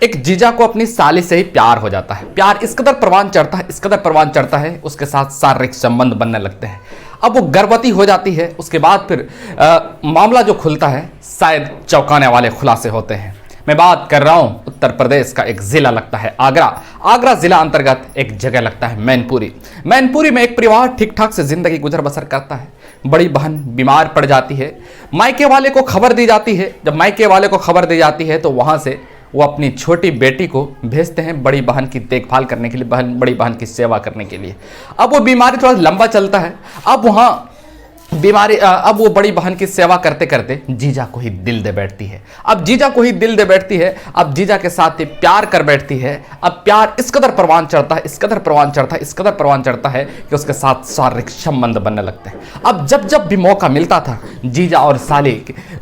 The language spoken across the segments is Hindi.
एक जीजा को अपनी साली से ही प्यार हो जाता है। प्यार इस कदर परवान चढ़ता है, इस कदर परवान चढ़ता है, उसके साथ शारीरिक संबंध बनने लगते हैं। अब वो गर्भवती हो जाती है। उसके बाद फिर मामला जो खुलता है शायद चौंकाने वाले खुलासे होते हैं। मैं बात कर रहा हूं उत्तर प्रदेश का एक जिला लगता है आगरा। आगरा जिला अंतर्गत एक जगह लगता है मैनपुरी। मैनपुरी में एक परिवार ठीक ठाक से जिंदगी गुजर बसर करता है। बड़ी बहन बीमार पड़ जाती है, मायके वाले को खबर दी जाती है। जब मायके वाले को खबर दी जाती है तो वहां से वो अपनी छोटी बेटी को भेजते हैं बड़ी बहन की देखभाल करने के लिए, बड़ी बहन की सेवा करने के लिए। अब वो बीमारी थोड़ा लंबा चलता है। अब वहाँ अब वो बड़ी बहन की सेवा करते करते जीजा को ही दिल दे बैठती है। अब जीजा को ही दिल दे बैठती है। अब जीजा के साथ ही प्यार कर बैठती है। अब प्यार इस कदर परवान चढ़ता है, इस कदर परवान चढ़ता है, इस कदर परवान चढ़ता है कि उसके साथ शारीरिक संबंध बनने लगते हैं। अब जब जब भी मौका मिलता था जीजा और साली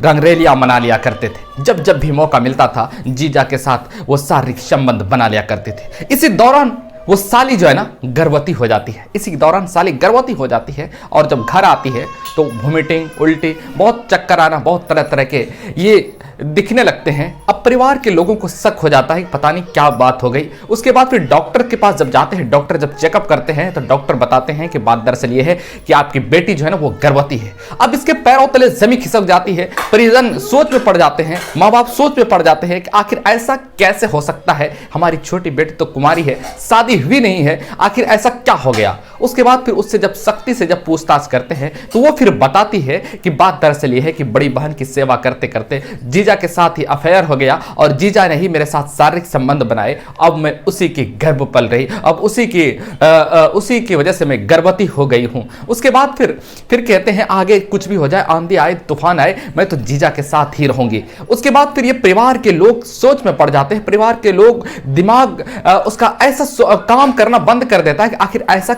रंगरेलियां मना लिया करते थे। जब जब भी मौका मिलता था जीजा के साथ वो शारीरिक संबंध बना लिया करते थे। इसी दौरान वो साली जो है ना गर्भवती हो जाती है। इसी दौरान साली गर्भवती हो जाती है और जब घर आती है तो वोमिटिंग, उल्टी, बहुत चक्कर आना, बहुत तरह तरह के ये दिखने लगते हैं। अब परिवार के लोगों को शक हो जाता है कि पता नहीं क्या बात हो गई। उसके बाद फिर डॉक्टर के पास जब जाते हैं, डॉक्टर जब चेकअप करते हैं तो डॉक्टर बताते हैं कि बात दरअसल ये है कि आपकी बेटी जो है ना वो गर्भवती है। अब इसके पैरों तले जमीन खिसक जाती है। परिजन सोच में पड़ जाते हैं, माँ बाप सोच में पड़ जाते हैं कि आखिर ऐसा कैसे हो सकता है, हमारी छोटी बेटी तो कुमारी है, शादी हुई नहीं है, आखिर ऐसा क्या हो गया। उसके बाद फिर उससे जब सख्ती से जब पूछताछ करते हैं तो वो फिर बताती है कि बात दरअसल ये है कि बड़ी बहन की सेवा करते करते जीजा के साथ ही अफेयर हो गया और जीजा ने ही मेरे साथ शारीरिक संबंध बनाए। अब मैं उसी की गर्भ पल रही, अब उसी की वजह से मैं गर्भवती हो गई हूं। उसके बाद फिर कहते हैं आगे कुछ भी हो जाए, आंधी आए तूफान आए, मैं तो जीजा के साथ ही रहूंगी। उसके बाद फिर ये परिवार के लोग सोच में पड़ जाते हैं। परिवार के लोग दिमाग उसका ऐसा काम करना बंद कर देता है कि आखिर ऐसा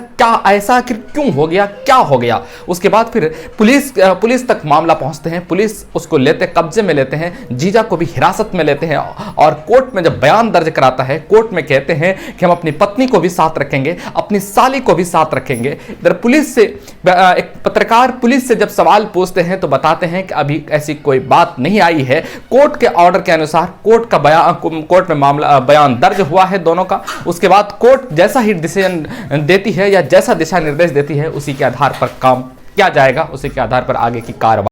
आखिर क्यों हो गया, क्या हो गया। उसके बाद फिर पुलिस तक मामला पहुंचते हैं। पुलिस उसको कब्जे में लेते हैं, जीजा को भी हिरासत में लेते हैं और कोर्ट में जब बयान दर्ज कराता है, कोर्ट में कहते हैं कि हम अपनी पत्नी को भी साथ रखेंगे, अपनी साली को भी साथ रखेंगे। इधर पुलिस से एक पत्रकार पुलिस से जब सवाल पूछते हैं तो बताते हैं कि अभी ऐसी कोई बात नहीं आई है। कोर्ट के ऑर्डर के अनुसार कोर्ट में मामला बयान दर्ज हुआ है दोनों का। उसके बाद कोर्ट जैसा ही डिसीजन देती है या जैसा दिशा निर्देश देती है उसी के आधार पर काम किया जाएगा, उसी के आधार पर आगे की कार्रवाई